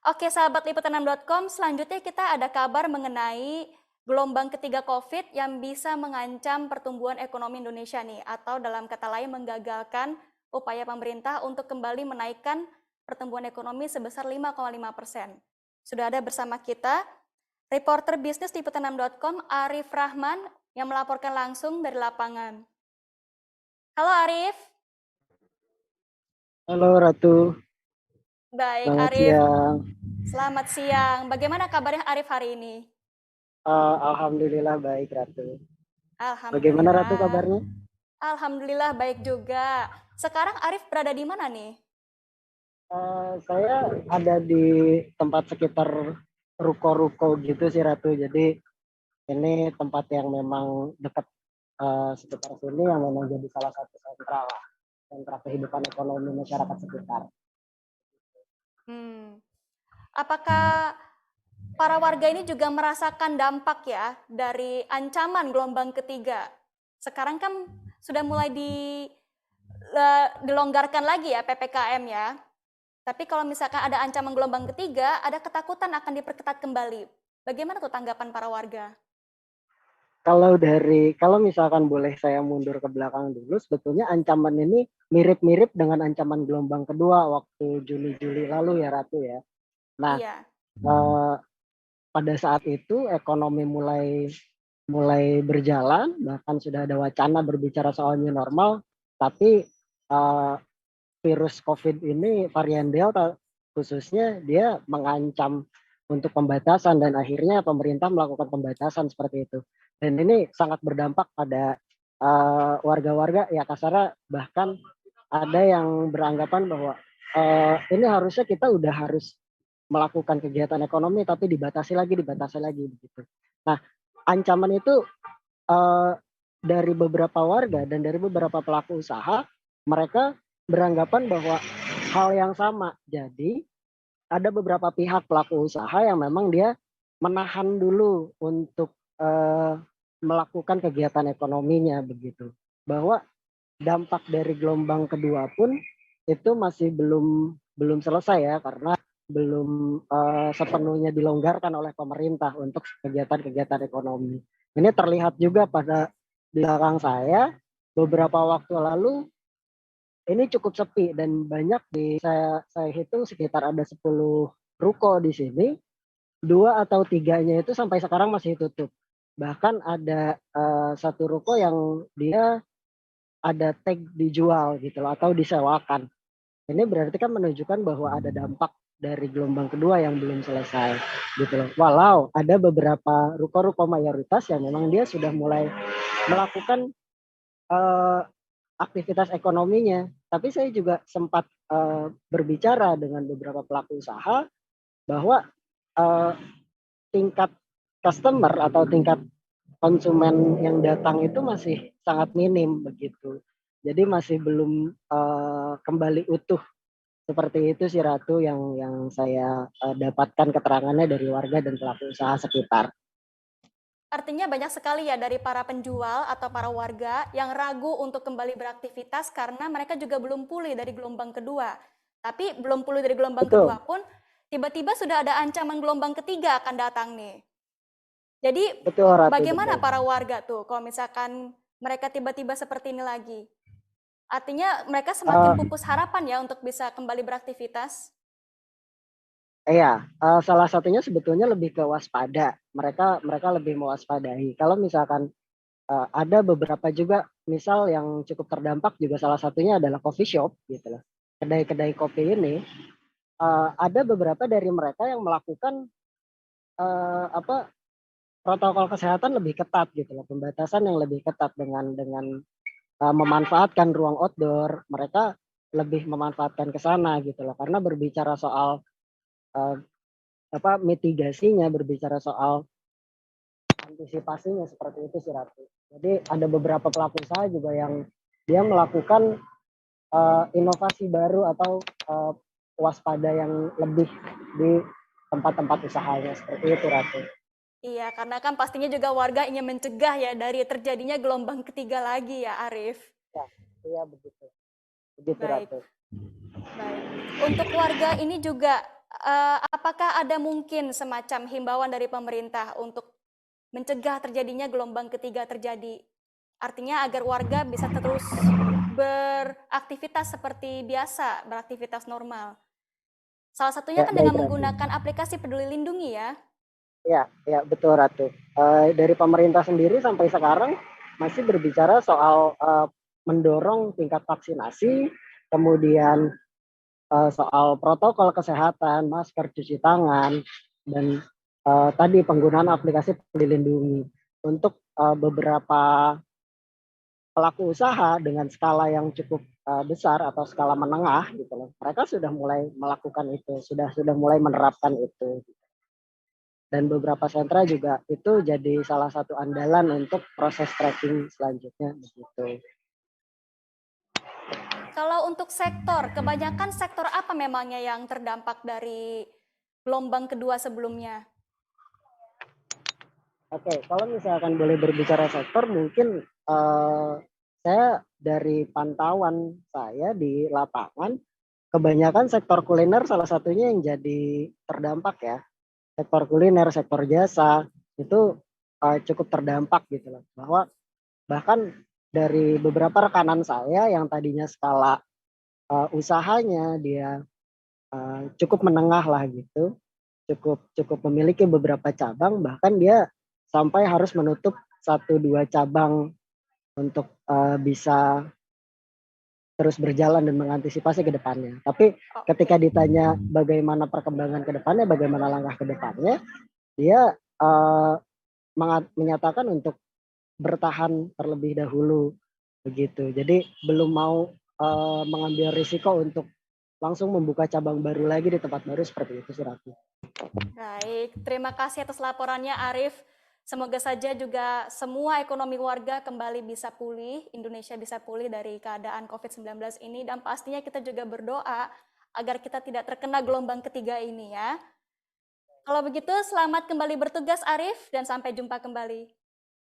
Oke, sahabat liputan6.com, selanjutnya kita ada kabar mengenai gelombang ketiga COVID yang bisa mengancam pertumbuhan ekonomi Indonesia nih, atau dalam kata lain menggagalkan upaya pemerintah untuk kembali menaikkan pertumbuhan ekonomi sebesar 5,5%. Sudah ada bersama kita reporter bisnis liputan6.com Arif Rahman yang melaporkan langsung dari lapangan. Halo Arif. Halo Ratu, Baik selamat Arif, siang. selamat siang. Bagaimana kabarnya Arif hari ini? Alhamdulillah baik Ratu. Bagaimana Ratu Alhamdulillah. kabarnya? Alhamdulillah baik juga. Sekarang Arif berada di mana nih? Saya ada di tempat sekitar ruko-ruko gitu sih Ratu. Jadi ini tempat yang memang dekat sekitar sini yang memang jadi salah satu sentra kehidupan ekonomi masyarakat sekitar. Hmm. Apakah para warga ini juga merasakan dampak ya dari ancaman gelombang ketiga? Sekarang kan sudah mulai dilonggarkan lagi ya PPKM ya. Tapi kalau misalkan ada ancaman gelombang ketiga, ada ketakutan akan diperketat kembali. Bagaimana tuh tanggapan para warga? Kalau misalkan boleh saya mundur ke belakang dulu, sebetulnya ancaman ini mirip-mirip dengan ancaman gelombang kedua waktu Juli-Juli lalu ya Ratu ya. Nah, Iya, eh, pada saat itu ekonomi mulai mulai berjalan, bahkan sudah ada wacana berbicara soal new normal, tapi uh, virus COVID ini varian Delta khususnya dia mengancam untuk pembatasan dan akhirnya pemerintah melakukan pembatasan seperti itu. Dan ini sangat berdampak pada warga-warga ya kasarnya, bahkan ada yang beranggapan bahwa ini harusnya kita udah harus melakukan kegiatan ekonomi tapi dibatasi lagi begitu. Nah, ancaman itu uh, dari beberapa warga dan dari beberapa pelaku usaha, mereka beranggapan bahwa hal yang sama. Jadi ada beberapa pihak pelaku usaha yang memang dia menahan dulu untuk melakukan kegiatan ekonominya begitu. Bahwa dampak dari gelombang kedua pun itu masih belum selesai ya, karena belum sepenuhnya dilonggarkan oleh pemerintah untuk kegiatan-kegiatan ekonomi. Ini terlihat juga pada belakang saya beberapa waktu lalu ini cukup sepi dan banyak saya hitung sekitar ada 10 ruko di sini, dua atau tiganya itu sampai sekarang masih tutup. Bahkan ada satu ruko yang dia ada tag dijual gitu loh, atau disewakan. Ini berarti kan menunjukkan bahwa ada dampak dari gelombang kedua yang belum selesai gitu loh. Walau ada beberapa ruko-ruko mayoritas yang memang dia sudah mulai melakukan uh, aktivitas ekonominya. Tapi saya juga sempat berbicara dengan beberapa pelaku usaha bahwa uh, tingkat customer atau tingkat konsumen yang datang itu masih sangat minim begitu. Jadi masih belum kembali utuh seperti itu sih Ratu yang saya dapatkan keterangannya dari warga dan pelaku usaha sekitar. artinya banyak sekali ya dari para penjual atau para warga yang ragu untuk kembali beraktivitas karena mereka juga belum pulih dari gelombang kedua. Tapi belum pulih dari gelombang kedua Betul, pun tiba-tiba sudah ada ancaman gelombang ketiga akan datang nih. Jadi betul Ratu, bagaimana betul. para warga tuh kalau misalkan mereka tiba-tiba seperti ini lagi? Artinya mereka semakin Uh, pupus harapan ya untuk bisa kembali beraktivitas. Iya, salah satunya sebetulnya lebih ke waspada. Mereka mereka lebih mewaspadai. Kalau misalkan ada beberapa juga, misal yang cukup terdampak juga salah satunya adalah coffee shop gitu loh. Kedai-kedai kopi ini ada beberapa dari mereka yang melakukan apa protokol kesehatan lebih ketat gitu loh, pembatasan yang lebih ketat dengan memanfaatkan ruang outdoor. Mereka lebih memanfaatkan ke sana gitu loh. Karena berbicara soal eh, mitigasinya, berbicara soal antisipasinya seperti itu sih Ratu. Jadi ada beberapa pelaku usaha juga yang dia melakukan inovasi baru atau waspada yang lebih di tempat-tempat usahanya seperti itu Ratu. Iya, karena kan pastinya juga warga ingin mencegah ya dari terjadinya gelombang ketiga lagi ya, Arif. Ya, iya begitu, begitu Baik, Ratu. baik. Untuk warga ini juga apakah ada mungkin semacam himbauan dari pemerintah untuk mencegah terjadinya gelombang ketiga terjadi? Artinya agar warga bisa terus beraktivitas seperti biasa, beraktivitas normal. Salah satunya Ya, kan baik dengan Ratu. menggunakan aplikasi Peduli Lindungi ya. Ya, ya betul Ratu. Dari pemerintah sendiri sampai sekarang masih berbicara soal mendorong tingkat vaksinasi, kemudian soal protokol kesehatan, masker, cuci tangan, dan tadi penggunaan aplikasi Peduli Lindungi untuk beberapa pelaku usaha dengan skala yang cukup besar atau skala menengah gitu loh. Mereka sudah mulai melakukan itu, sudah mulai menerapkan itu. Dan beberapa sentra juga itu jadi salah satu andalan untuk proses tracking selanjutnya begitu. Kalau untuk sektor, kebanyakan sektor apa memangnya yang terdampak dari gelombang kedua sebelumnya? Oke, kalau misalkan boleh berbicara sektor, mungkin saya dari pantauan saya di lapangan, kebanyakan sektor kuliner salah satunya yang jadi terdampak ya. Sektor kuliner, sektor jasa itu cukup terdampak gitu loh. Bahwa bahkan dari beberapa rekanan saya yang tadinya skala usahanya dia cukup menengah lah gitu, cukup cukup memiliki beberapa cabang, bahkan dia sampai harus menutup satu dua cabang untuk bisa terus berjalan dan mengantisipasi ke depannya. Tapi ketika Oke. ditanya bagaimana perkembangan ke depannya, bagaimana langkah ke depannya, dia menyatakan untuk bertahan terlebih dahulu begitu. Jadi belum mau mengambil risiko untuk langsung membuka cabang baru lagi di tempat baru seperti itu sih Ratu. Baik, terima kasih atas laporannya Arif. Semoga saja juga semua ekonomi warga kembali bisa pulih, Indonesia bisa pulih dari keadaan COVID-19 ini, dan pastinya kita juga berdoa agar kita tidak terkena gelombang ketiga ini ya. Kalau begitu, selamat kembali bertugas Arif, dan sampai jumpa kembali.